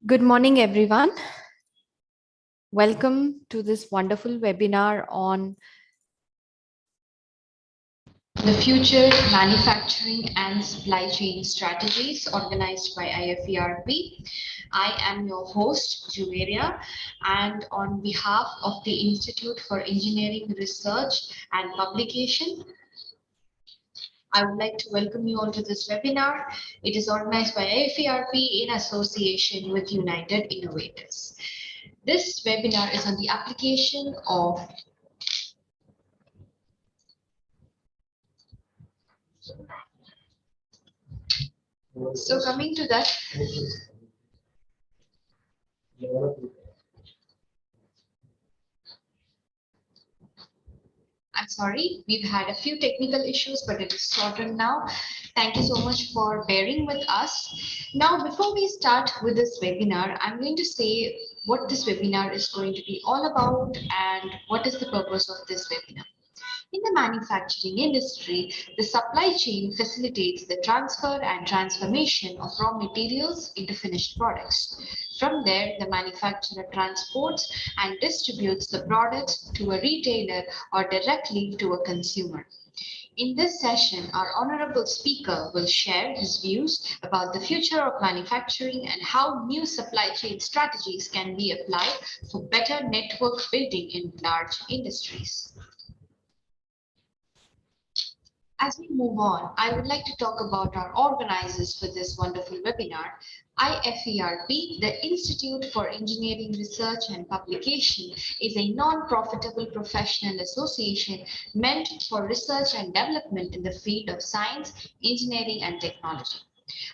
Good morning, everyone. Welcome to this wonderful webinar on the future manufacturing and supply chain strategies organized by IFERP. I am your host, Jumeria, and on behalf of the Institute for Engineering Research and Publication, I would like to welcome you all to this webinar. It is organized by IFERP in association with United Innovators. This webinar is on the application of coming to that, I'm sorry, we've had a few technical issues, but it is sorted now. Thank you so much for bearing with us. Now, before we start with this webinar, I'm going to say what this webinar is going to be all about and what is the purpose of this webinar. In the manufacturing industry, the supply chain facilitates the transfer and transformation of raw materials into finished products. From there, the manufacturer transports and distributes the products to a retailer or directly to a consumer. In this session, our honorable speaker will share his views about the future of manufacturing and how new supply chain strategies can be applied for better network building in large industries. As we move on, I would like to talk about our organizers for this wonderful webinar. IFERP, the Institute for Engineering Research and Publication, is a non-profitable professional association meant for research and development in the field of science, engineering, and technology.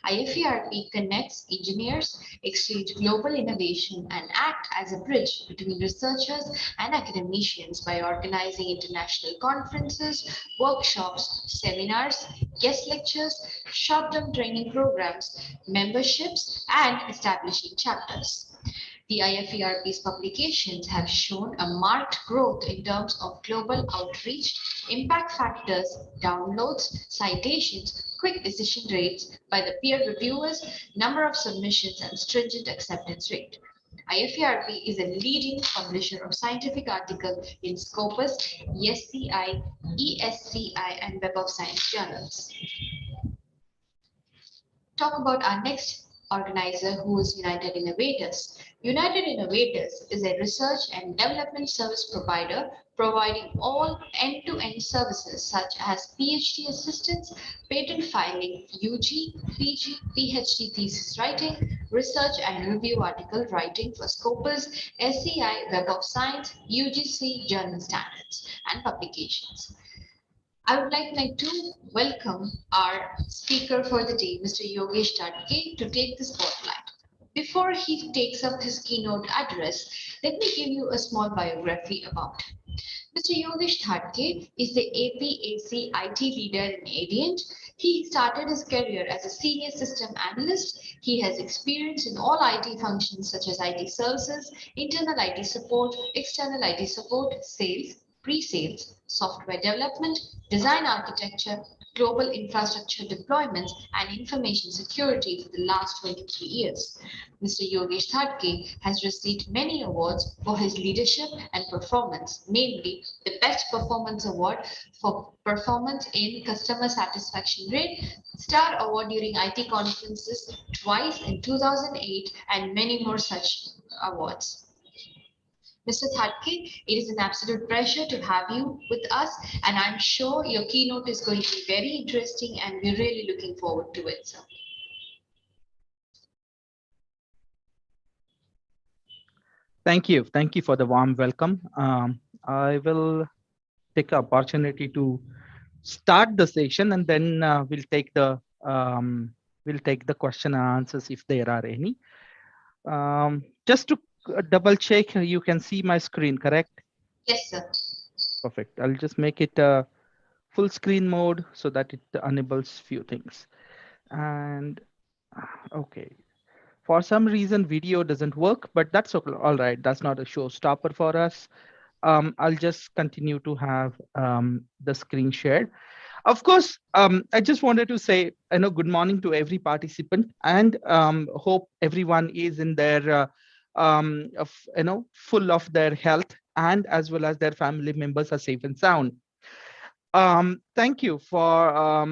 IFERP connects engineers, exchange global innovation, and act as a bridge between researchers and academicians by organizing international conferences, workshops, seminars, guest lectures, short-term training programs, memberships, and establishing chapters. The IFERP's publications have shown a marked growth in terms of global outreach, impact factors, downloads, citations, quick decision rates by the peer reviewers, number of submissions, and stringent acceptance rate. IFERP is a leading publisher of scientific articles in Scopus, SCI, ESCI, and Web of Science journals. Talk about our next organizer, who is United Innovators. United Innovators is a research and development service provider providing all end-to-end services such as PhD assistance, patent filing, UG, PG, PhD thesis writing, research and review article writing for Scopus, SCI, Web of Science, UGC journal standards, and publications. I would like to welcome our speaker for the day, Mr. Yogesh Dadke, to take the spotlight. Before he takes up his keynote address, let me give you a small biography about him. Mr. Yogesh Dadke is the APAC IT leader in Adient. He started his career as a senior system analyst. He has experience in all IT functions such as IT services, internal IT support, external IT support, sales, pre-sales, software development, design architecture, global infrastructure deployments, and information security for the last 23 years. Mr. Yogesh Dadke has received many awards for his leadership and performance, namely the Best Performance Award for performance in customer satisfaction rate, Star Award during IT conferences twice in 2008, and many more such awards. Mr. Dadke, it is an absolute pleasure to have you with us, and I'm sure your keynote is going to be very interesting, and we're really looking forward to it, sir. Thank you. Thank you for the warm welcome. I will take the opportunity to start the session, and then we'll take the question and answers if there are any. Just to double check, you can see my screen, correct? Yes, sir. Perfect. I'll just make it full screen mode so that it enables few things. And okay. For some reason, video doesn't work, but that's okay. All right. That's not a showstopper for us. I'll just continue to have the screen shared. Of course, I just wanted to say, good morning to every participant, and hope everyone is in their, full of their health, and as well as their family members are safe and sound. Thank you for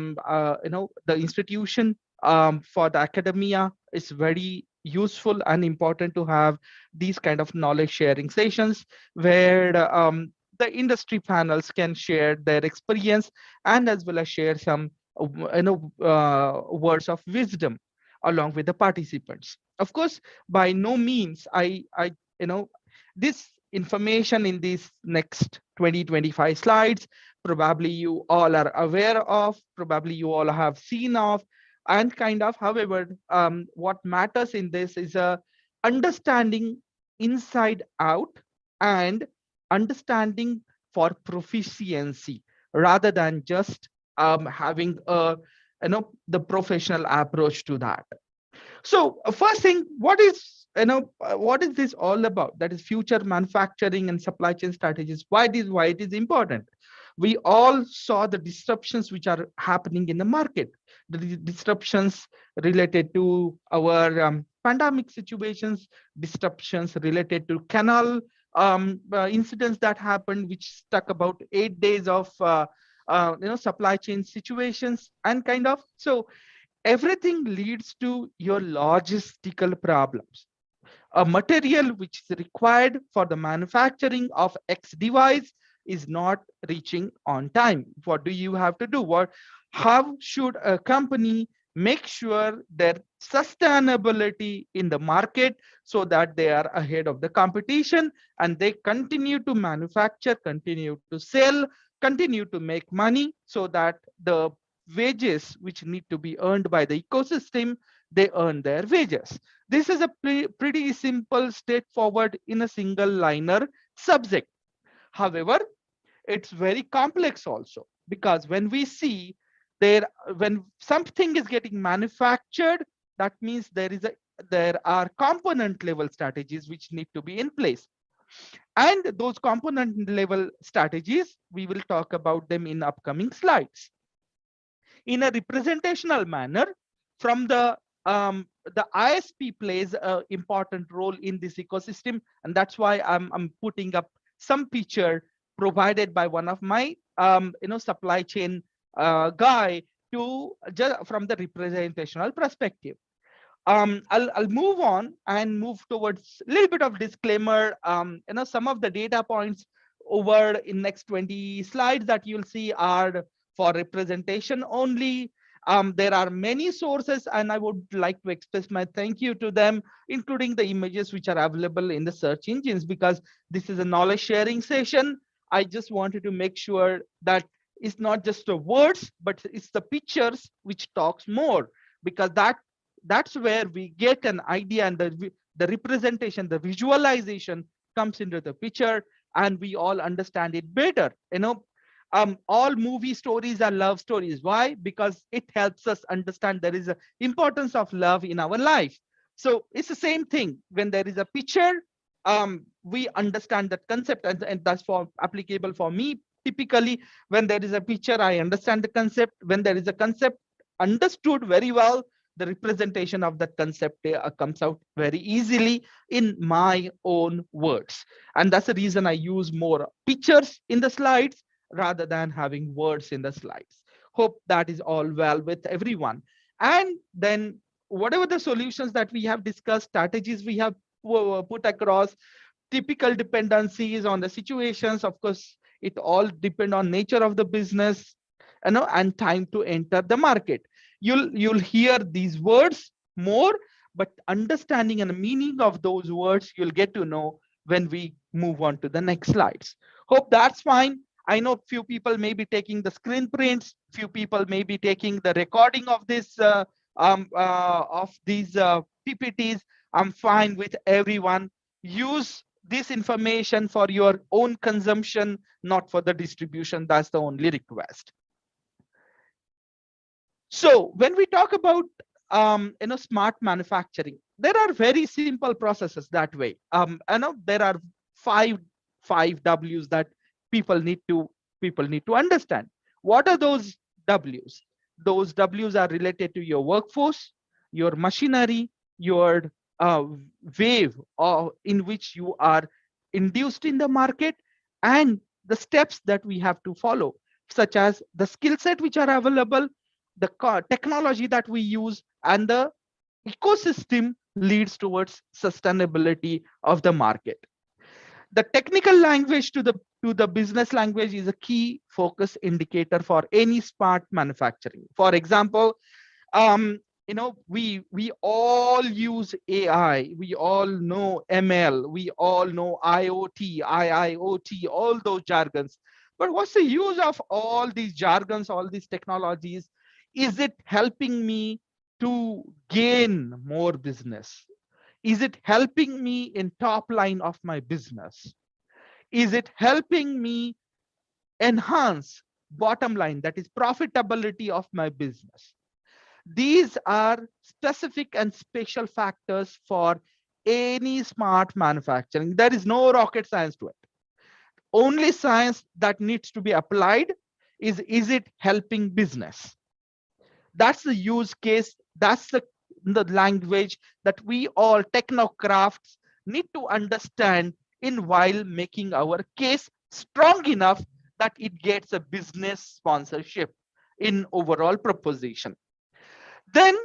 the institution, for the academia. It's very useful and important to have these kind of knowledge sharing sessions where the industry panels can share their experience and as well as share some words of wisdom along with the participants. Of course, by no means I you know this information in these next 20-25 slides probably you all are aware of, probably you all have seen of, and kind of, however, what matters in this is a understanding inside out and understanding for proficiency rather than just having a the professional approach to that. So first thing, what is this all about? That is future manufacturing and supply chain strategies. Why it is important? We all saw the disruptions which are happening in the market, the disruptions related to our pandemic situations, disruptions related to canal incidents that happened, which stuck about 8 days of supply chain situations and kind of so everything leads to your logistical problems. A material which is required for the manufacturing of X device is not reaching on time. What do you have to do? How should a company make sure their sustainability in the market so that they are ahead of the competition and they continue to manufacture, continue to sell, continue to make money so that the wages which need to be earned by the ecosystem, they earn their wages. This is a pretty simple, straightforward in a single liner subject. However, it's very complex also because when we see there, when something is getting manufactured, that means there are component level strategies which need to be in place. And those component level strategies, we will talk about them in upcoming slides in a representational manner from the ISP plays an important role in this ecosystem, and that's why I'm putting up some picture provided by one of my supply chain guy to just from the representational perspective. I'll move on and move towards a little bit of disclaimer. Some of the data points over in next 20 slides that you'll see are for representation only. There are many sources, and I would like to express my thank you to them, including the images which are available in the search engines, because this is a knowledge sharing session. I just wanted to make sure that it's not just the words, but it's the pictures which talks more, because that's where we get an idea and the representation, the visualization comes into the picture and we all understand it better. All movie stories are love stories. Why? Because it helps us understand there is a importance of love in our life. So it's the same thing. When there is a picture, we understand that concept, and that's for applicable for me. Typically, when there is a picture, I understand the concept. When there is a concept understood very well, the representation of that concept comes out very easily in my own words. And that's the reason I use more pictures in the slides rather than having words in the slides. Hope that is all well with everyone. And then whatever the solutions that we have discussed, strategies we have put across, typical dependencies on the situations, of course, it all depend on nature of the business, and time to enter the market. You'll hear these words more, but understanding and the meaning of those words, you'll get to know when we move on to the next slides. Hope that's fine. I know few people may be taking the screen prints, few people may be taking the recording of this of these PPTs. I'm fine with everyone. Use this information for your own consumption, not for the distribution. That's the only request. So when we talk about smart manufacturing, there are very simple processes that way. There are five W's that people need to understand. What are those W's. Those W's are related to your workforce, your machinery, your uh, wave in which you are induced in the market, and the steps that we have to follow, such as the skill set which are available, the technology that we use, and the ecosystem leads towards sustainability of the market. The technical language to the business language is a key focus indicator for any smart manufacturing. For example, we all use AI, we all know ML, we all know IoT, IIoT, all those jargons. But what's the use of all these jargons, all these technologies? Is it helping me to gain more business? Is it helping me in top line of my business? Is it helping me enhance bottom line, that is profitability of my business? These are specific and special factors for any smart manufacturing. There is no rocket science to it. Only science that needs to be applied is it helping business? That's the use case. That's the language that we all technocrafts need to understand in while making our case strong enough that it gets a business sponsorship in overall proposition. Then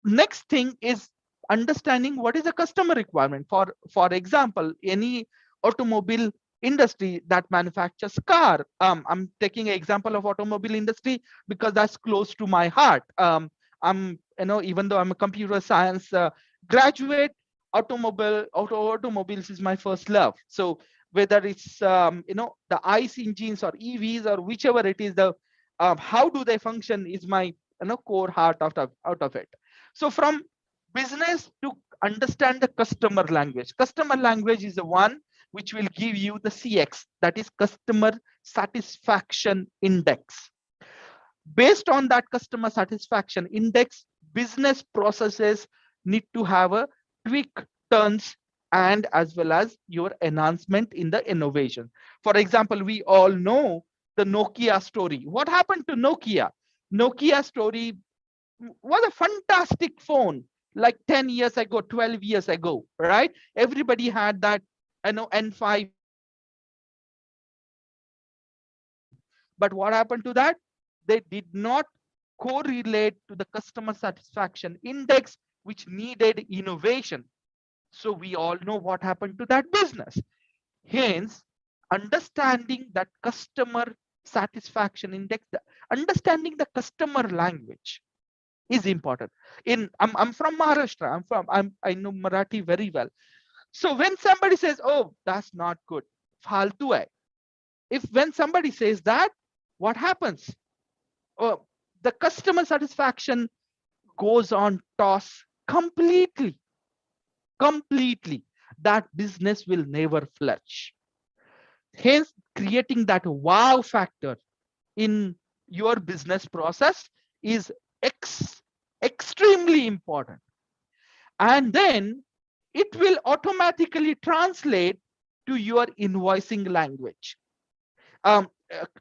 next thing is understanding what is a customer requirement. For example, any automobile industry that manufactures car, I'm taking an example of automobile industry because that's close to my heart. I'm, even though I'm a computer science graduate, automobiles is my first love. So whether it's the ICE engines or EVs or whichever it is, the how do they function is my core heart out of it. So from business to understand the customer language. Customer language is the one which will give you the CX, that is customer satisfaction index. Based on that customer satisfaction index, business processes need to have a tweak turns and as well as your enhancement in the innovation. For example, we all know the Nokia story. What happened to Nokia? Nokia story was a fantastic phone like 10 years ago, 12 years ago, right? Everybody had that N5 but what happened to that? They did not correlate to the customer satisfaction index which needed innovation. So we all know what happened to that business. Hence, understanding that customer satisfaction index, understanding the customer language is important. I'm from Maharashtra. I know Marathi very well. So when somebody says, "Oh, that's not good," faltu hai. If when somebody says that, what happens? Oh, the customer satisfaction goes on toss completely. Completely. That business will never flourish. Hence, creating that wow factor in your business process is extremely important. And then it will automatically translate to your invoicing language.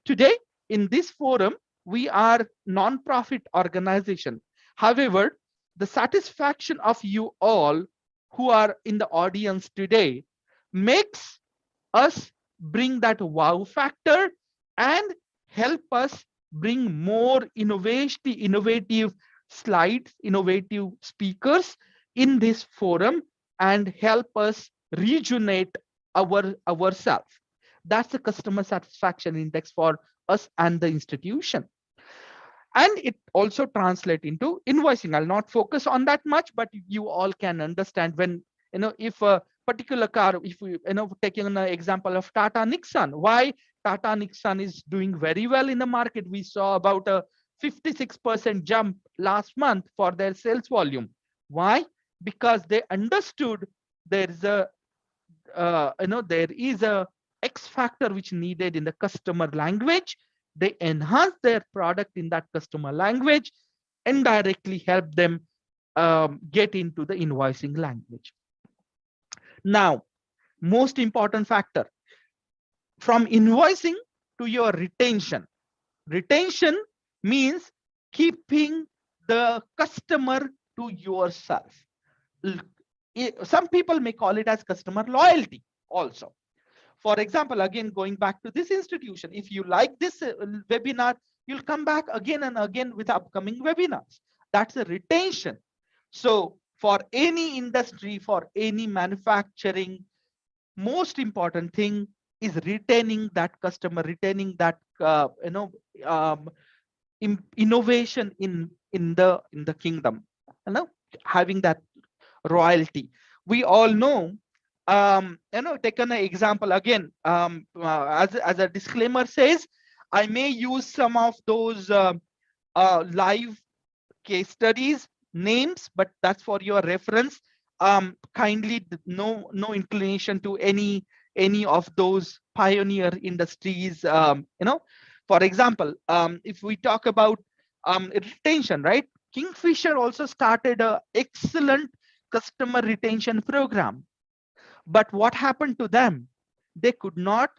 Today in this forum, we are non-profit organization. However, the satisfaction of you all who are in the audience today makes us bring that wow factor and help us bring more innovative slides, innovative speakers in this forum and help us rejuvenate ourselves. That's the customer satisfaction index for us and the institution. And it also translates into invoicing. I'll not focus on that much, but you all can understand when, if a particular car, if we, taking an example of Tata Nixon, why Tata Nixon is doing very well in the market. We saw about a 56% jump last month for their sales volume. Why? Because they understood there is a there is a X factor which needed in the customer language. They enhance their product in that customer language and directly help them get into the invoicing language. Now, most important factor, from invoicing to your retention. Retention means keeping the customer to yourself. Some people may call it as customer loyalty also. For example, again, going back to this institution, if you like this webinar, you'll come back again and again with upcoming webinars. That's a retention. So for any industry, for any manufacturing, most important thing is retaining that customer, retaining that um, innovation in the kingdom, you know, having that royalty. We all know, taken an example again, as a disclaimer says, I may use some of those live case studies names, but that's for your reference. Kindly no inclination to any of those pioneer industries. For example, if we talk about retention, right? Kingfisher also started a excellent customer retention program. But what happened to them? They could not,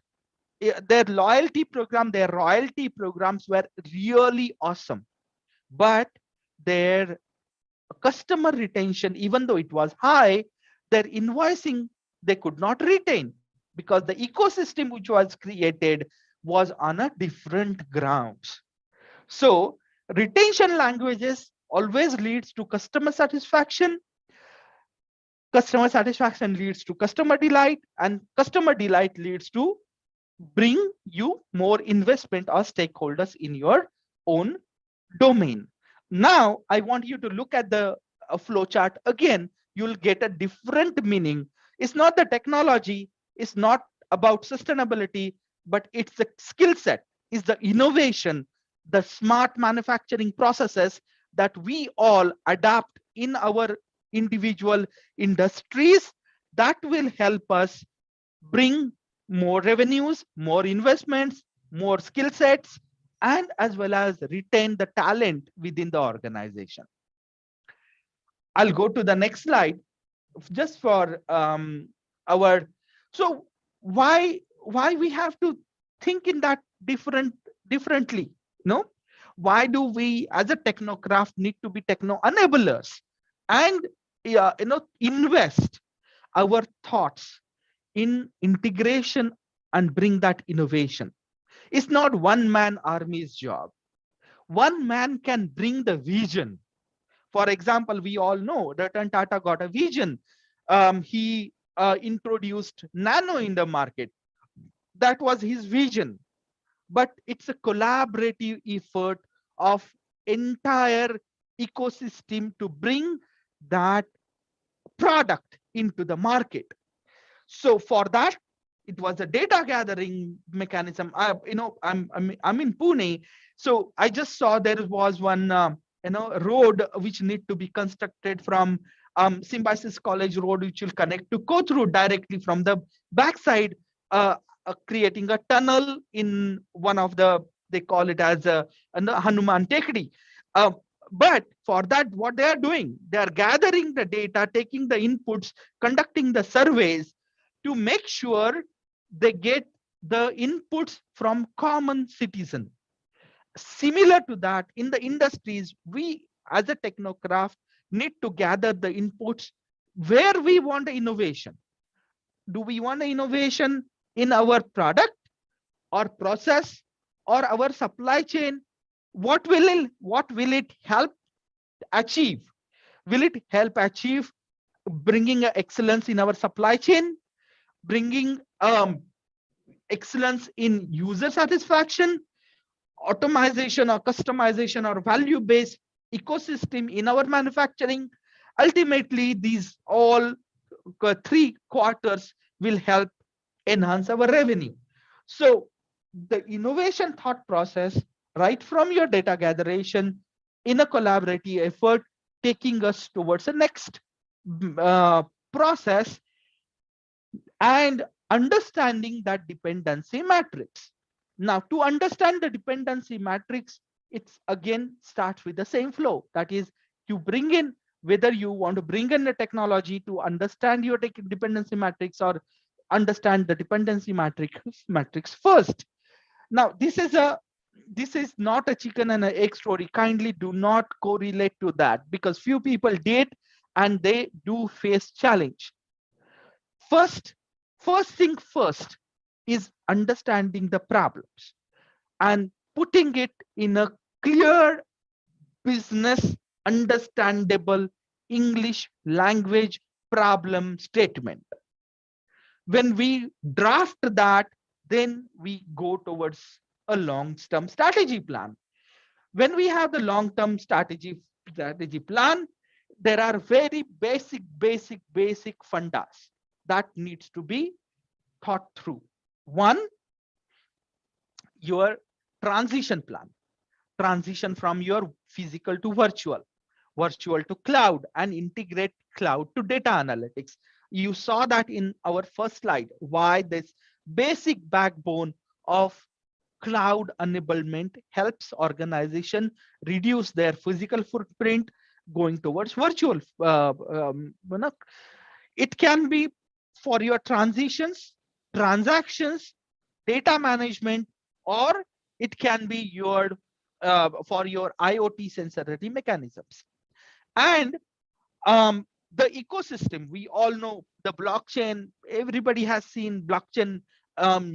their loyalty program, their royalty programs were really awesome. But their customer retention, even though it was high, their invoicing, they could not retain because the ecosystem which was created was on a different grounds. So retention languages always leads to customer satisfaction. Customer satisfaction leads to customer delight, and customer delight leads to bring you more investment or stakeholders in your own domain. Now, I want you to look at the flow chart again. You'll get a different meaning. It's not the technology, it's not about sustainability, but it's the skill set, it's the innovation, the smart manufacturing processes that we all adapt in our individual industries that will help us bring more revenues, more investments, more skill sets, and as well as retain the talent within the organization. I'll go to the next slide just for our. So why we have to think in that differently? No, why do we as a technocraft need to be techno enablers and invest our thoughts in integration and bring that innovation? It's not one man army's job. One man can bring the vision. For example, we all know Ratan Tata got a vision. He introduced nano in the market. That was his vision. But it's a collaborative effort of entire ecosystem to bring that product into the market. So for that, it was a data gathering mechanism. I'm in Pune, so I just saw there was one road which need to be constructed from Symbiosis College Road, which will connect to Kothuru directly from the backside, creating a tunnel in one of the, they call it as a Hanuman Tekdi. But for that, what they are doing, they are gathering the data, taking the inputs, conducting the surveys to make sure they get the inputs from common citizen. Similar to that, in the industries, we as a technocraft need to gather the inputs where we want innovation. Do we want innovation in our product or process or our supply chain? What will it help achieve? Will it help achieve bringing excellence in our supply chain, bringing excellence in user satisfaction, automation or customization or value-based ecosystem in our manufacturing? Ultimately, these all three quarters will help enhance our revenue. So the innovation thought process, right from your data gatheration in a collaborative effort, taking us towards the next process and understanding that dependency matrix. Now, to understand the dependency matrix, it's again starts with the same flow. That is, you bring in, whether you want to bring in the technology to understand your dependency matrix or understand the dependency matrix first. Now, this is a this is not a chicken and an egg story. Kindly do not correlate to that, because few people did and they do face challenge. First, first thing first is understanding the problems and putting it in a clear, business understandable English language problem statement. When we draft that, then we go towards a long-term strategy plan. When we have the long-term strategy plan, there are very basic fundas that needs to be thought through. One, your transition plan, transition from your physical to virtual, virtual to cloud, and integrate cloud to data analytics. You saw that in our first slide, why this basic backbone of cloud enablement helps organization reduce their physical footprint going towards virtual. It can be for your transitions, transactions, data management, or it can be your for your IoT sensitivity mechanisms. And the ecosystem, we all know the blockchain, everybody has seen blockchain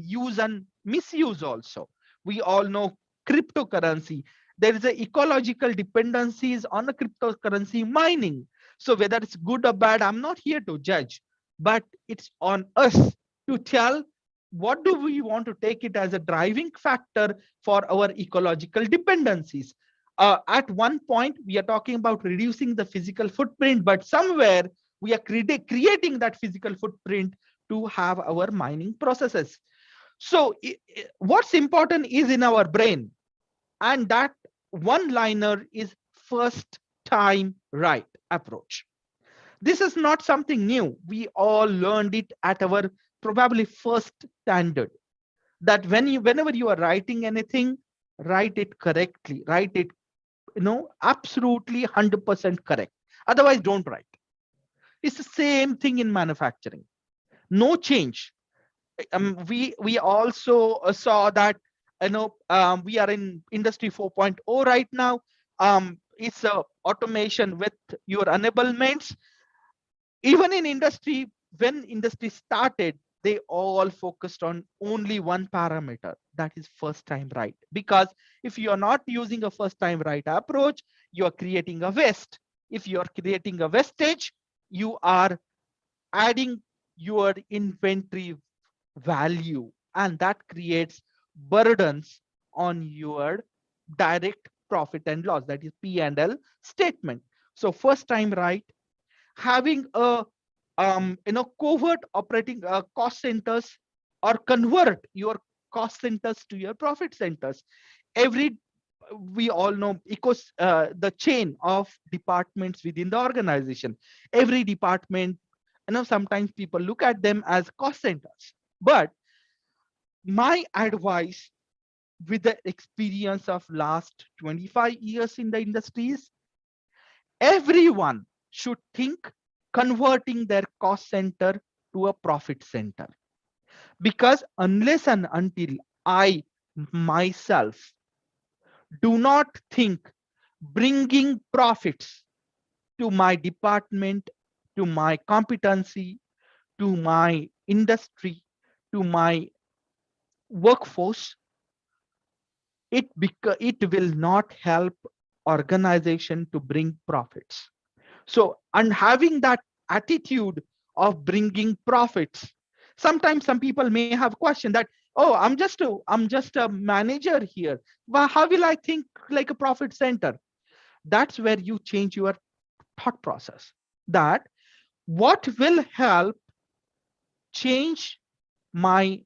use and misuse also. We all know cryptocurrency. There is a ecological dependencies on a cryptocurrency mining. So whether it's good or bad, I'm not here to judge, but it's on us to tell what do we want to take it as a driving factor for our ecological dependencies. At one point, we are talking about reducing the physical footprint, but somewhere we are creating that physical footprint to have our mining processes. So what's important is in our brain, and that one liner is first time right approach. This is not something new. We all learned it at our probably first standard, that whenever you are writing anything, write it correctly, write it absolutely 100% correct. Otherwise, don't write. It's the same thing in manufacturing. No change. We also saw that we are in industry 4.0 right now. It's automation with your enablements. Even in industry, when industry started, they all focused on only one parameter, that is first time right. Because if you are not using a first time right approach, you are creating a waste. If you are creating a wastage, you are adding your inventory value, and that creates burdens on your direct profit and loss, that is P&L statement. So first time right, having a covert operating cost centers, or convert your cost centers to your profit centers. Every We all know the chain of departments within the organization. Every department, sometimes people look at them as cost centers. But my advice, with the experience of last 25 years in the industries, everyone should think converting their cost center to a profit center. Because unless and until I myself do not think bringing profits to my department, to my competency, to my industry, to my workforce, it will not help organization to bring profits. So, and having that attitude of bringing profits, sometimes some people may have questioned that, oh, I'm just a manager here. Well, how will I think like a profit center? That's where you change your thought process. That what will help change my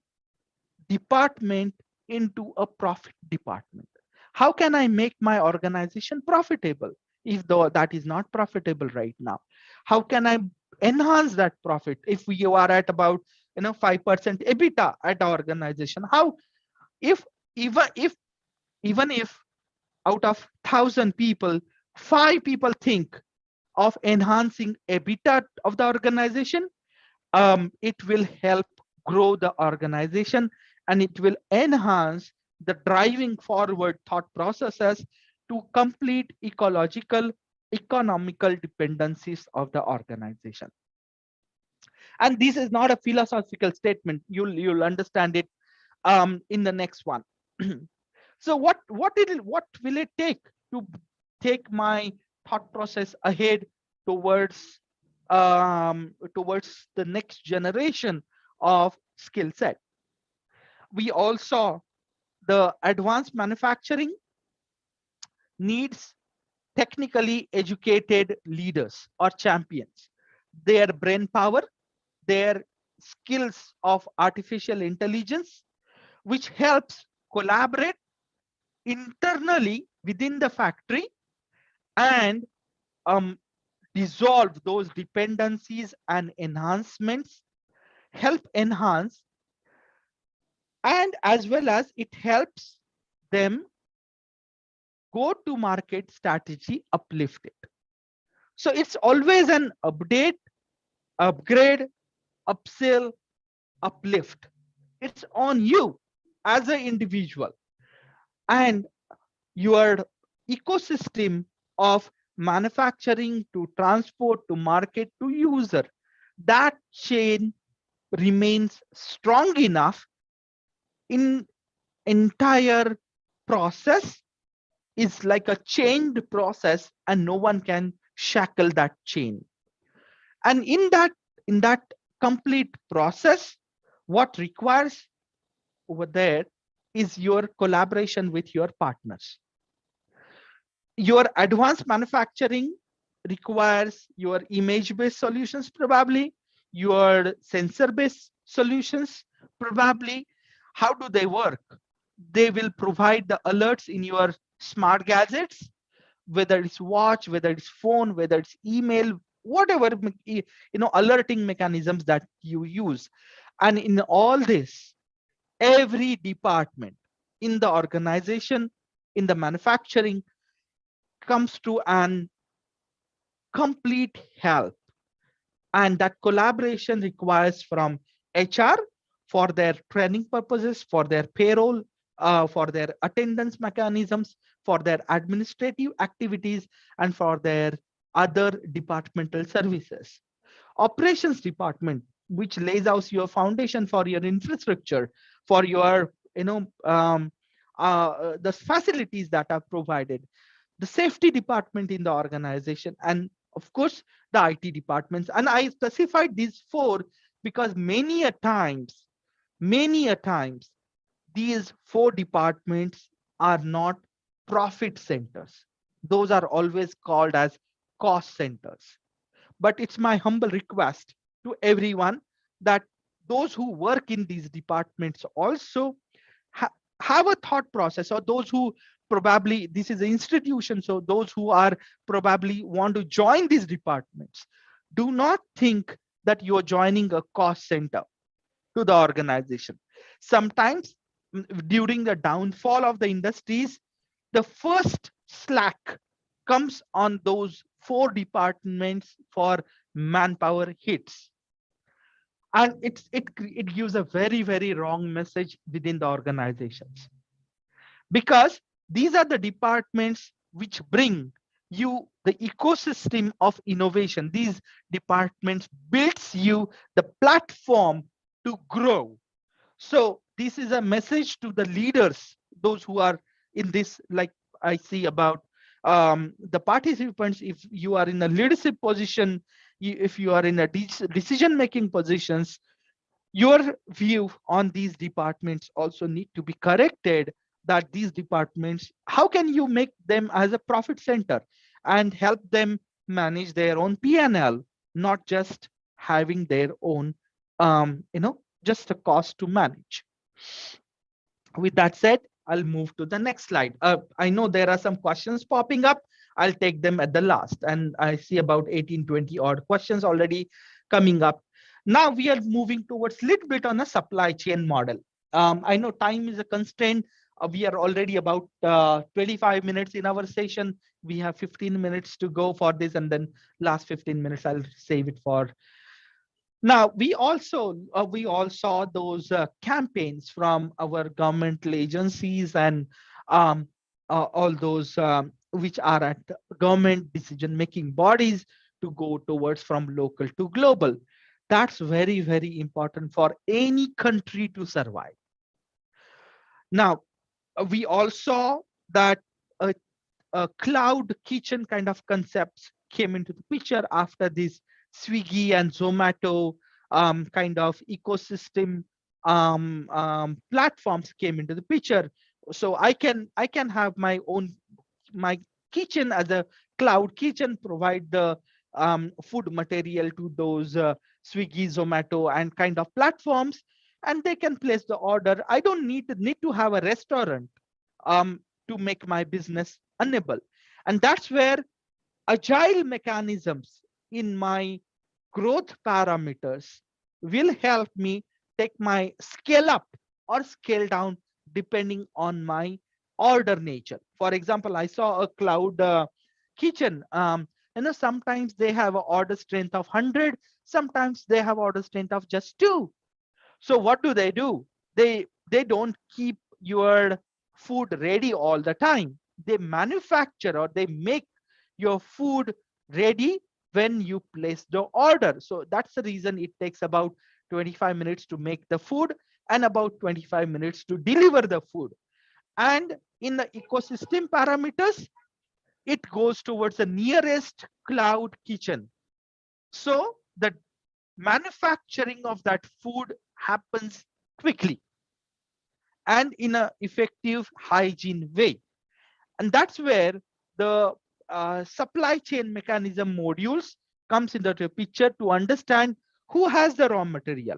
department into a profit department? How can I make my organization profitable if though that is not profitable right now? How can I enhance that profit if we are at about 5% EBITDA at our organization? How, if even if even if out of 1,000 people, 5 people think of enhancing EBITDA of the organization, it will help grow the organization, and it will enhance the driving forward thought processes to complete ecological, economical dependencies of the organization. And this is not a philosophical statement. You'll understand it in the next one. So what will it take to take my thought process ahead towards towards the next generation of skill set? We all saw the advanced manufacturing needs technically educated leaders or champions. Their brain power, their skills of artificial intelligence, which helps collaborate internally within the factory and um, dissolve those dependencies and enhancements, help enhance, and as well as it helps them go to market strategy uplift it. So it's always an update, upgrade, upsell, uplift. It's on you as an individual and your ecosystem of manufacturing to transport to market to user. That chain remains strong enough in entire process is like a chained process and no one can shackle that chain. And in that complete process, what requires over there is your collaboration with your partners. Your advanced manufacturing requires your image-based solutions, probably your sensor-based solutions, probably. How do they work? They will provide the alerts in your smart gadgets, whether it's watch, whether it's phone, whether it's email, whatever alerting mechanisms that you use. And in all this, every department in the organization, in the manufacturing, comes to an complete help. And that collaboration requires from HR for their training purposes, for their payroll, for their attendance mechanisms, for their administrative activities, and for their other departmental services. Operations department, which lays out your foundation for your infrastructure, for your the facilities that are provided, the safety department in the organization, and of course the IT departments. And I specified these four because many a times these four departments are not profit centers. Those are always called as cost centers. But it's my humble request to everyone that those who work in these departments also ha have a thought process, or those who probably, this is an institution, so those who are probably want to join these departments, do not think that you're joining a cost center to the organization. Sometimes during the downfall of the industries, the first slack comes on those four departments for manpower hits. And it gives a very wrong message within the organizations, because these are the departments which bring you the ecosystem of innovation. These departments builds you the platform to grow. So this is a message to the leaders, those who are in this, like I see about the participants. If you are in a leadership position, if you are in a decision-making positions, your view on these departments also need to be corrected, that these departments, how can you make them as a profit center and help them manage their own P&L, not just having their own just a cost to manage. With that said, I'll move to the next slide. I know there are some questions popping up. I'll take them at the last. And I see about 18, 20 odd questions already coming up. Now we are moving towards a little bit on a supply chain model. I know time is a constraint. We are already about 25 minutes in our session. We have 15 minutes to go for this, and then last 15 minutes, I'll save it for Now, we all saw those campaigns from our governmental agencies and um, all those which are at government decision-making bodies to go towards from local to global. That's very, very important for any country to survive. Now, we all saw that a cloud kitchen kind of concepts came into the picture after this Swiggy and Zomato kind of ecosystem platforms came into the picture. So I can have my kitchen as a cloud kitchen, provide the food material to those Swiggy, Zomato, and kind of platforms, and they can place the order. I don't need to have a restaurant to make my business enable. And that's where agile mechanisms in my growth parameters will help me take my scale up or scale down depending on my order nature. For example, I saw a cloud kitchen. Sometimes they have an order strength of 100, sometimes they have order strength of just 2. So what do? They don't keep your food ready all the time. They manufacture or they make your food ready when you place the order. So that's the reason it takes about 25 minutes to make the food and about 25 minutes to deliver the food. And in the ecosystem parameters, it goes towards the nearest cloud kitchen. So the manufacturing of that food happens quickly and in an effective hygiene way. And that's where the supply chain mechanism modules comes into the picture to understand who has the raw material,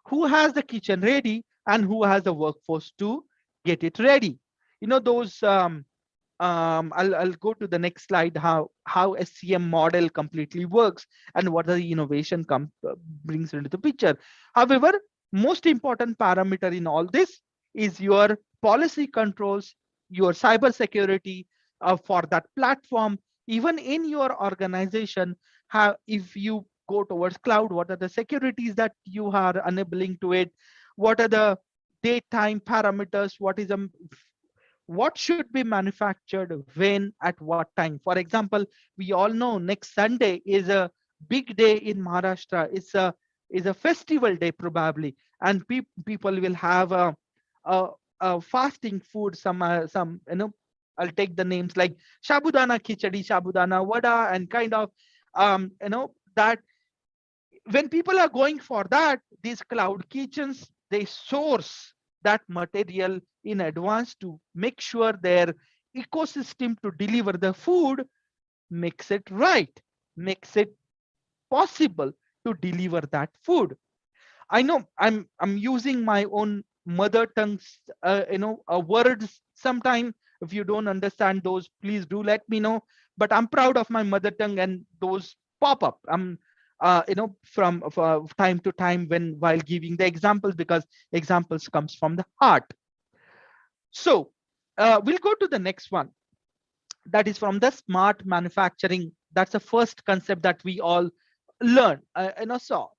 who has the kitchen ready, and who has the workforce to get it ready. Those I'll go to the next slide, how SCM model completely works and what the innovation brings into the picture. However, most important parameter in all this is your policy controls, your cyber security for that platform. Even in your organization, how if you go towards cloud, what are the securities that you are enabling to it? What are the daytime parameters? What should be manufactured when at what time? For example, we all know next Sunday is a big day in Maharashtra. It's a festival day probably, and people will have a, a fasting food. Some I'll take the names like Shabudana Khichdi, Shabudana Vada, and kind of that when people are going for that, these cloud kitchens, they source that material in advance to make sure their ecosystem to deliver the food makes it right, makes it possible to deliver that food. I know I'm using my own mother tongue's words. Sometime if you don't understand those, please do let me know. But I'm proud of my mother tongue and those pop up. I'm from time to time when while giving the examples, because examples comes from the heart. So we'll go to the next one. That is from the smart manufacturing. That's the first concept that we all learn saw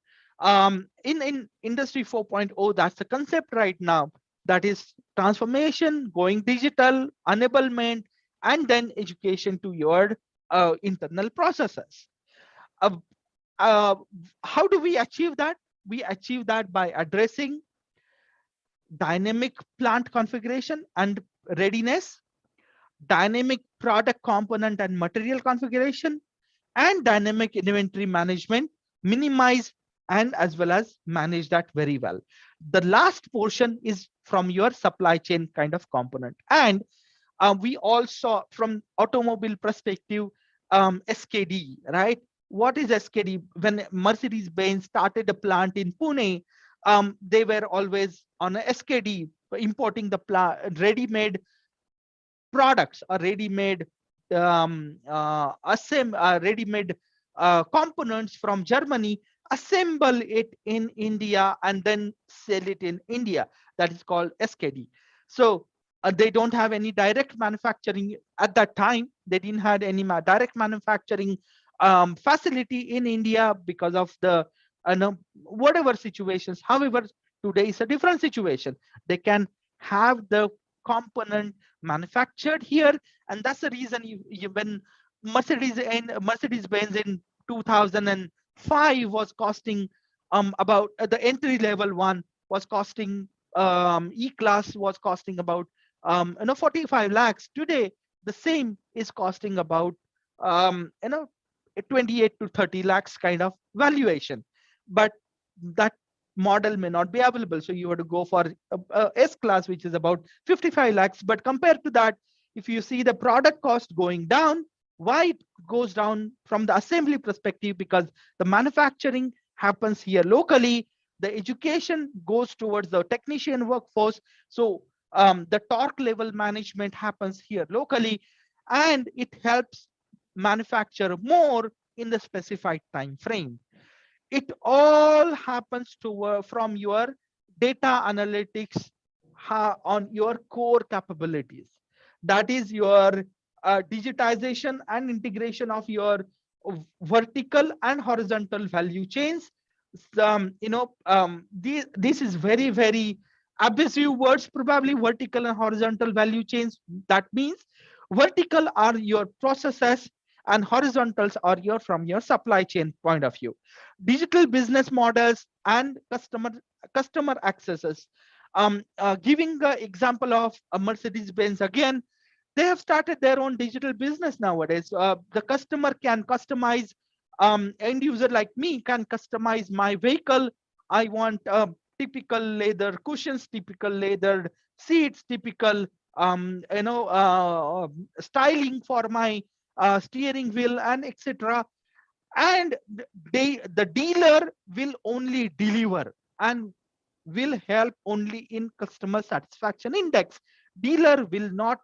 in industry 4.0. That's the concept right now. That is transformation, going digital, enablement, and then education to your internal processes. uh, uh, how do we achieve that? We achieve that by addressing dynamic plant configuration and readiness, dynamic product component and material configuration, and dynamic inventory management, minimize and as well as manage that very well. The last portion is from your supply chain kind of component. And we also from automobile perspective, SKD, right? What is SKD? When Mercedes-Benz started a plant in Pune, they were always on a SKD, importing the ready-made products or ready-made ready-made components from Germany, assemble it in India and then sell it in India. That is called SKD. So they don't have any direct manufacturing at that time. They didn't have any direct manufacturing facility in India because of the whatever situations. However, today is a different situation. They can have the component manufactured here, and that's the reason when Mercedes Benz in 2005 was costing about the entry level one was costing E-Class was costing about 45 lakhs. Today the same is costing about um, you know 28 to 30 lakhs kind of valuation, but that model may not be available, so you have to go for S class, which is about 55 lakhs. But compared to that, if you see the product cost going down, why it goes down from the assembly perspective? Because the manufacturing happens here locally, the education goes towards the technician workforce, so the torque level management happens here locally, and it helps manufacture more in the specified time frame. It all happens to from your data analytics on your core capabilities. That is your digitization and integration of your vertical and horizontal value chains. This is very, very abusive words, probably vertical and horizontal value chains. That means vertical are your processes and horizontals are your from your supply chain point of view. Digital business models and customer accesses. Giving the example of a Mercedes Benz again, they have started their own digital business nowadays. The customer can customize, end user like me can customize my vehicle. I want typical leather cushions, typical leather seats, typical styling for my steering wheel and etc. And the dealer will only deliver and will help only in customer satisfaction index. Dealer will not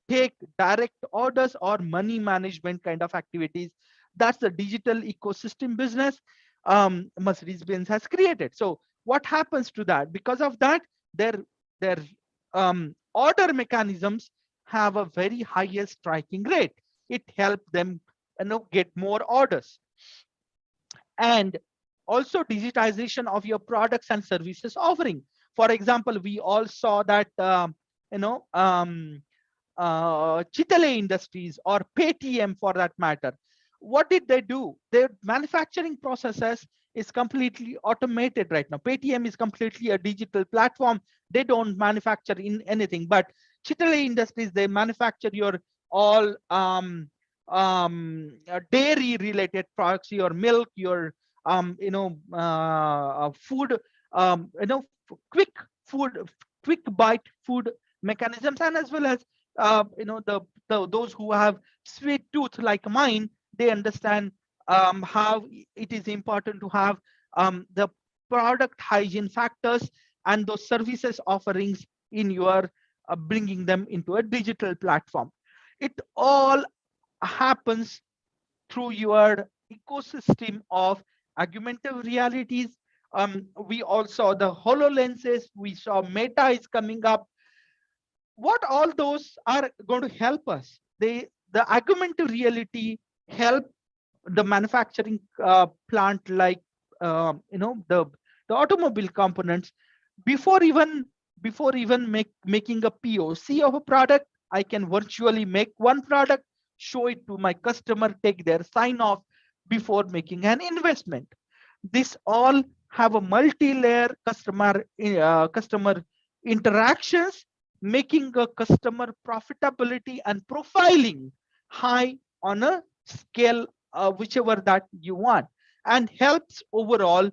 take direct orders or money management kind of activities. That's the digital ecosystem business Mercedes-Benz has created. So what happens to that? Because of that, their order mechanisms have a very highest striking rate. It helps them get more orders. And also digitization of your products and services offering. For example, we all saw that Chitale Industries or Paytm for that matter. What did they do? Their manufacturing processes is completely automated right now. Paytm is completely a digital platform. They don't manufacture in anything, but Chitale Industries, they manufacture your all dairy related products, your milk, your food, quick food, quick bite food mechanisms, and as well as those who have sweet tooth like mine, they understand how it is important to have the product hygiene factors and those services offerings in your bringing them into a digital platform. It all happens through your ecosystem of augmented realities. We all saw the HoloLenses, we saw Meta is coming up. What all those are going to help us? The augmented reality help the manufacturing plant, like the automobile components. before even making a POC of a product, I can virtually make one product, show it to my customer, take their sign off before making an investment. This all have a multi-layer customer interactions, making a customer profitability and profiling high on a scale whichever that you want, and helps overall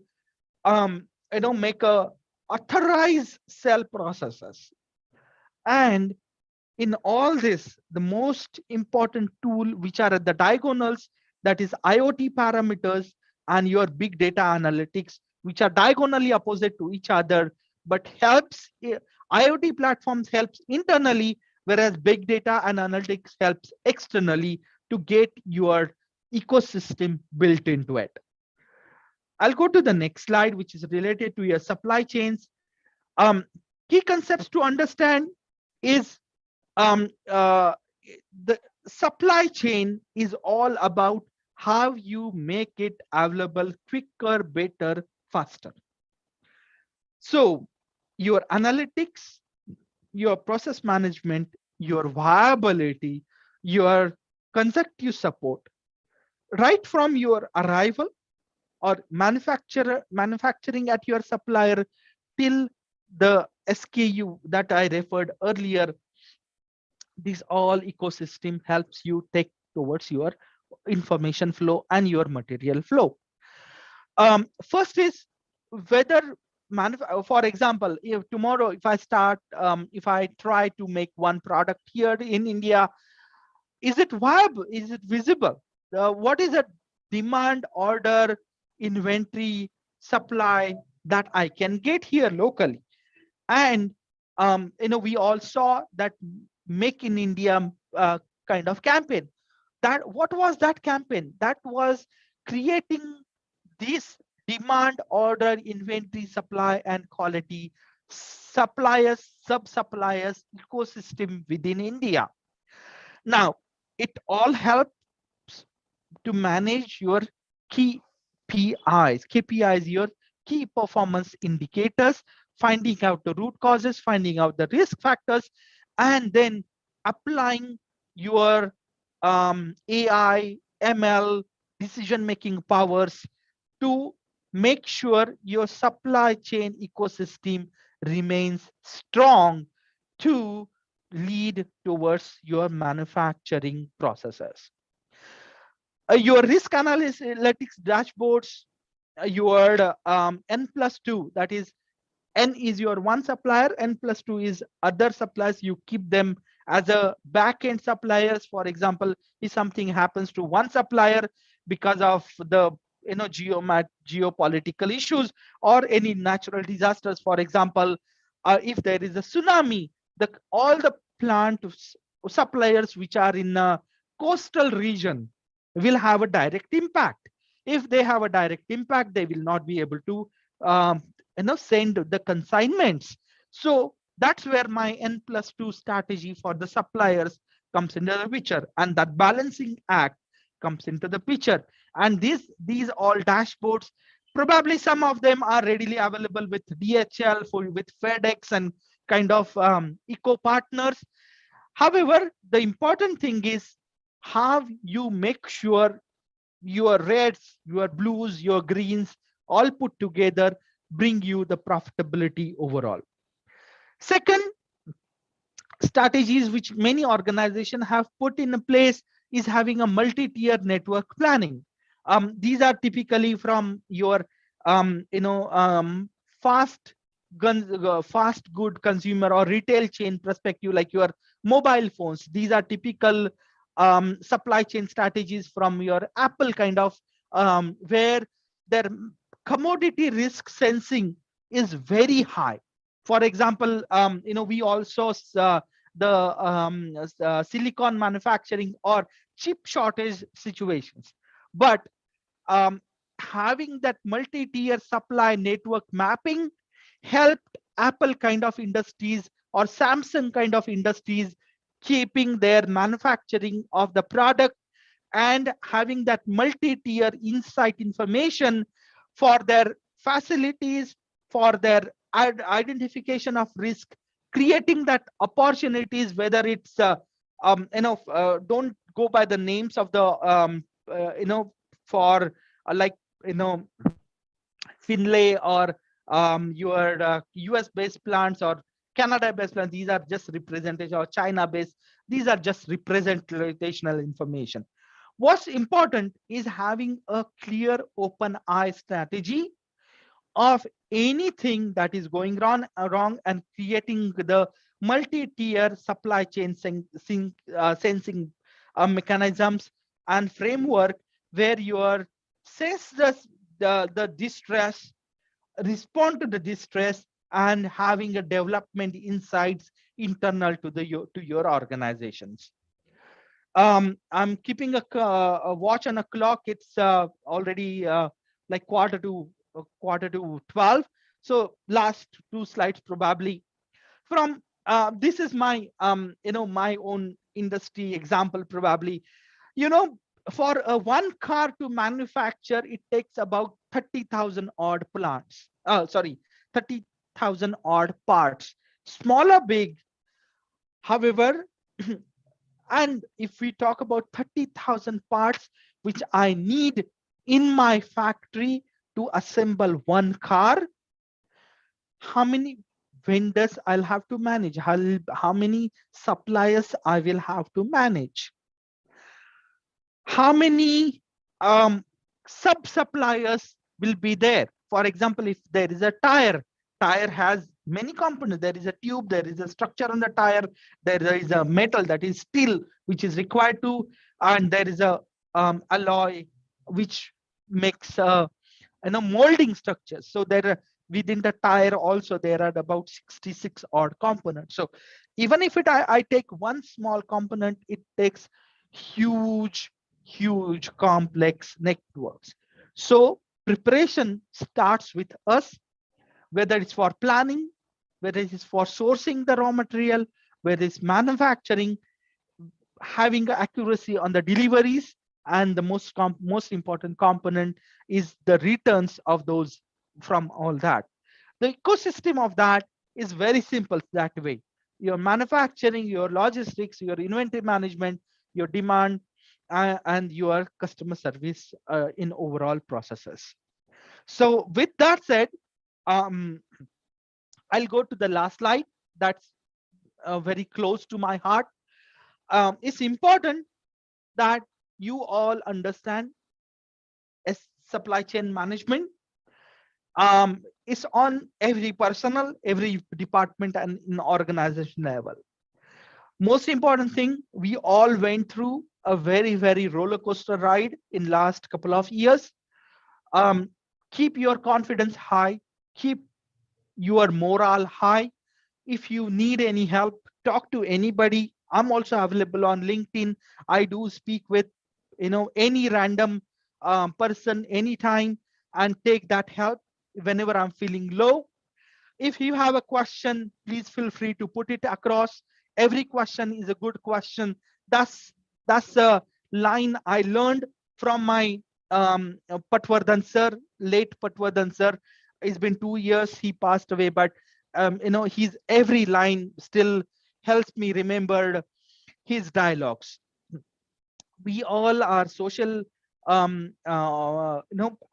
make a authorized sell processes. And in all this, the most important tool which are at the diagonals, that is IoT parameters and your big data analytics, which are diagonally opposite to each other, but helps IoT platforms helps internally, whereas big data and analytics helps externally to get your ecosystem built into it. I'll go to the next slide, which is related to your supply chains. Key concepts to understand is the supply chain is all about how you make it available quicker, better, faster. So your analytics, your process management, your viability, your consecutive support, right from your arrival or manufacturing at your supplier till the SKU that I referred earlier, this all ecosystem helps you take towards your information flow and your material flow. First is whether for example, if tomorrow if I start if I try to make one product here in India, is it viable, is it visible, what is a demand, order, inventory, supply that I can get here locally. And we all saw that make in India kind of campaign. That what was that campaign? That was creating this demand, order, inventory, supply, and quality suppliers, sub suppliers ecosystem within India. Now it all helps to manage your key PIs. KPIs, your key performance indicators, finding out the root causes, finding out the risk factors, and then applying your AI, ML, decision-making powers to make sure your supply chain ecosystem remains strong to lead towards your manufacturing processes. Your risk analytics dashboards, your N plus 2, that is N is your one supplier, N plus 2 is other suppliers. You keep them as a back-end suppliers. For example, if something happens to one supplier because of the geopolitical issues or any natural disasters, for example, if there is a tsunami, all the plant suppliers which are in a coastal region will have a direct impact. If they have a direct impact, they will not be able to um, send the consignments. So that's where my N plus 2 strategy for the suppliers comes into the picture, and that balancing act comes into the picture. And these all dashboards, probably some of them are readily available with DHL, with FedEx and kind of eco partners. However, the important thing is how you make sure your reds, your blues, your greens all put together bring you the profitability overall. Second, strategies which many organizations have put in place is having a multi-tier network planning. These are typically from your fast fast good consumer or retail chain perspective, like your mobile phones. These are typical supply chain strategies from your Apple kind of, where their commodity risk sensing is very high. For example, we also the silicon manufacturing or chip shortage situations. But having that multi-tier supply network mapping helped Apple kind of industries or Samsung kind of industries keeping their manufacturing of the product and having that multi-tier insight information for their facilities, for their identification of risk, creating that opportunities, whether it's don't go by the names of the for like you know Finlay or your US based plants or Canada based plants. These are just representation, or China based. These are just representational information. What's important is having a clear open eye strategy of anything that is going wrong and creating the multi-tier supply chain sensing mechanisms and framework where you are sense the distress, respond to the distress, and having a development insights internal to your organizations. I'm keeping a watch on a clock. It's already like quarter to 12. So last two slides probably from this is my my own industry example probably. You know, For one car to manufacture, it takes about 30,000 odd plants. Sorry, 30,000 odd parts, small or big. However, and if we talk about 30,000 parts, which I need in my factory to assemble one car, how many vendors I'll have to manage, how many suppliers I will have to manage, how many sub suppliers will be there. For example, if there is a tire has many components. There is a tube, there is a structure on the tire, there is a metal, that is steel, which is required to, and there is a alloy which makes molding structures. So there are, within the tire also there are about 66 odd components. So even if I take one small component, it takes huge complex networks. So preparation starts with us, whether it's for planning, whether it is for sourcing the raw material, whether it's manufacturing, having accuracy on the deliveries, and the most important component is the returns of those from all that. The ecosystem of that is very simple that way. Your manufacturing, your logistics, your inventory management, your demand, and your customer service in overall processes. So with that said, um, I'll go to the last slide. That's very close to my heart. It's important that you all understand supply chain management is on every personal, every department, and in organization level. Most important thing, we all went through a very roller coaster ride in last couple of years. um, Keep your confidence high, keep your morale high. If you need any help, talk to anybody. I'm also available on LinkedIn. I do speak with any random person anytime, and take that help whenever I'm feeling low. If you have a question, please feel free to put it across. Every question is a good question. That's a line I learned from my Patwardhan sir, late Patwardhan sir. It's been 2 years, he passed away, but his every line still helps me remember his dialogues. We all are social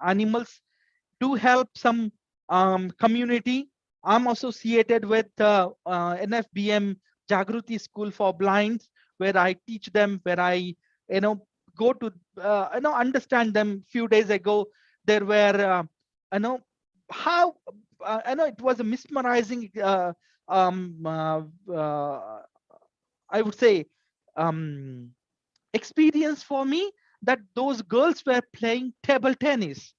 animals to help some community. I'm associated with NFBM Jagruti School for Blinds, where I teach them, where I go to understand them. Few days ago, there were you know how I know it was a mesmerizing I would say um, experience for me, that those girls were playing table tennis,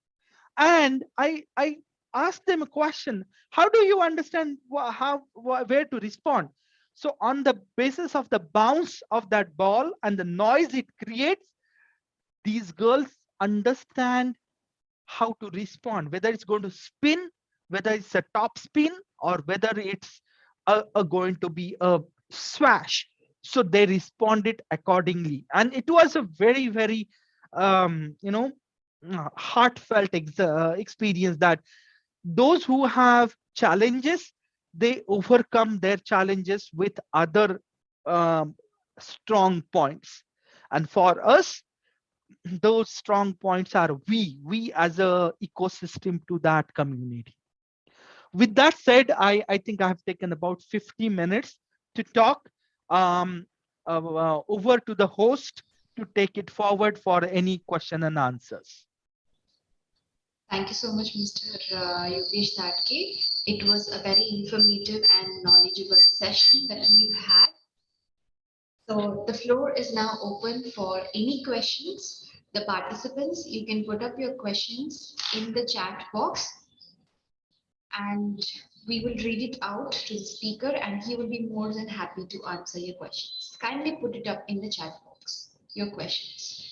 and I asked them a question: how do you understand where to respond? So on the basis of the bounce of that ball and the noise it creates, these girls understand how to respond, whether it's going to spin, whether it's a top spin, or whether it's going to be a swash. So they responded accordingly, and it was a very heartfelt experience, that those who have challenges, they overcome their challenges with other um, strong points. And for us, those strong points are we as a ecosystem to that community. With that said, I think I have taken about 50 minutes to talk. Over to the host to take it forward for any question and answers. Thank you so much, Mr. Yogesh Dadke. It was a very informative and knowledgeable session that we've had. So the floor is now open for any questions. The participants, you can put up your questions in the chat box and we will read it out to the speaker and he will be more than happy to answer your questions. Kindly put it up in the chat box, your questions.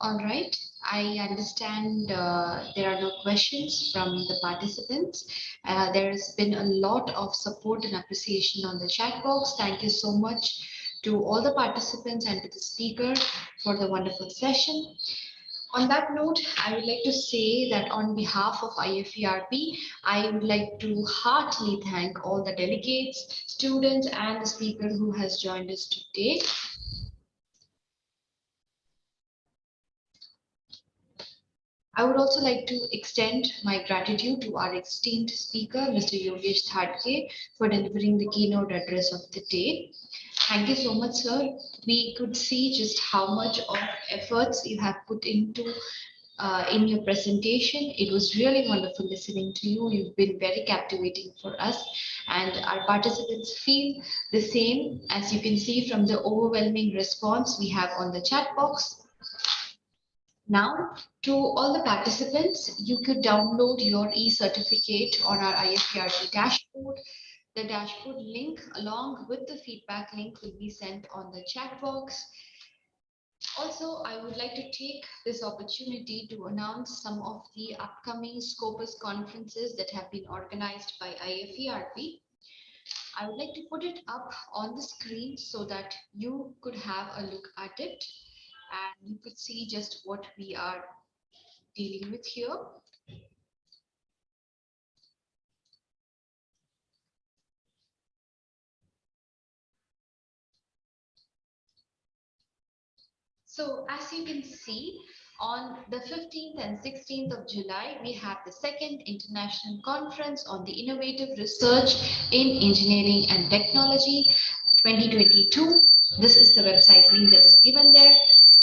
All right. I understand there are no questions from the participants. There has been a lot of support and appreciation on the chat box. Thank you so much to all the participants and to the speaker for the wonderful session. On that note, I would like to say that on behalf of IFERP, I would like to heartily thank all the delegates, students, and the speaker who has joined us today. I would also like to extend my gratitude to our esteemed speaker, Mr. Yogesh Dadke, for delivering the keynote address of the day. Thank you so much, sir. We could see just how much of efforts you have put into in your presentation. It was really wonderful listening to you. You've been very captivating for us, and our participants feel the same, as you can see from the overwhelming response we have on the chat box. Now, to all the participants, you could download your e-certificate on our IFERT dashboard. The dashboard link along with the feedback link will be sent on the chat box. Also, I would like to take this opportunity to announce some of the upcoming Scopus conferences that have been organized by IFERP. I would like to put it up on the screen so that you could have a look at it and you could see just what we are dealing with here. So as you can see, on the 15th and 16th of July, we have the second international conference on the innovative research in engineering and technology 2022. This is the website link that is given there.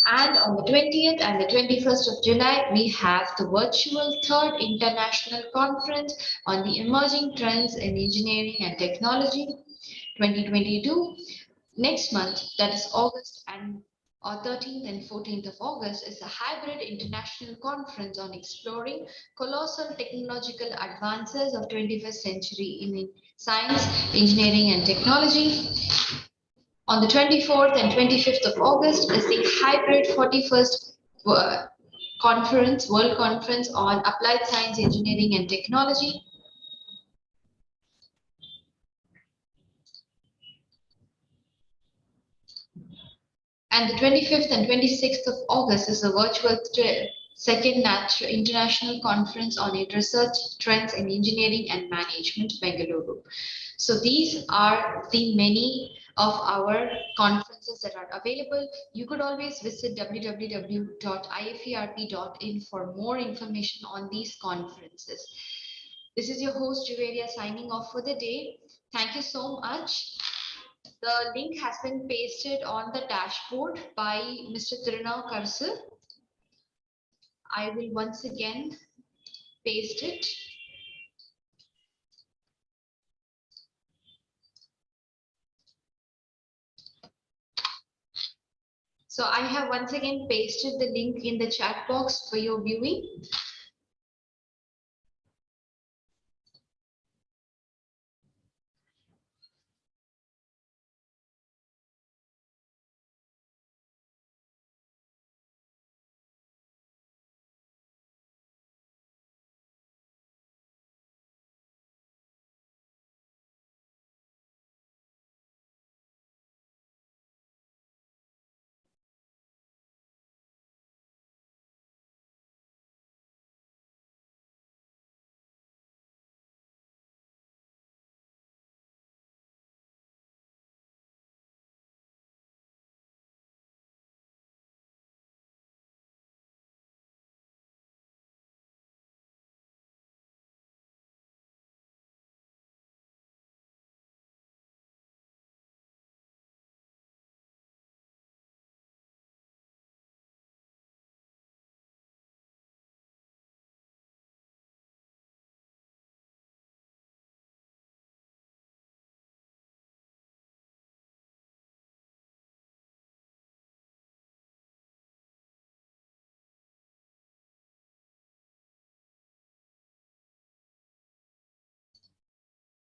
And on the 20th and the 21st of July, we have the virtual third international conference on the emerging trends in engineering and technology 2022. Next month, that is August and 13th and 14th of August, is a hybrid international conference on exploring colossal technological advances of 21st century in science, engineering, and technology. On the 24th and 25th of August is the hybrid 41st conference, World Conference on Applied Science, Engineering, and Technology. And the 25th and 26th of August is a virtual second international conference on research trends in engineering and management, Bengaluru. So these are the many of our conferences that are available. You could always visit www.iferp.in for more information on these conferences. This is your host, Juvelia, signing off for the day. Thank you so much. The link has been pasted on the dashboard by Mr. Tirunau Karsu. I will once again paste it. So I have once again pasted the link in the chat box for your viewing.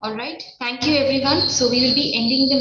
All right. Thank you, everyone. So we will be ending the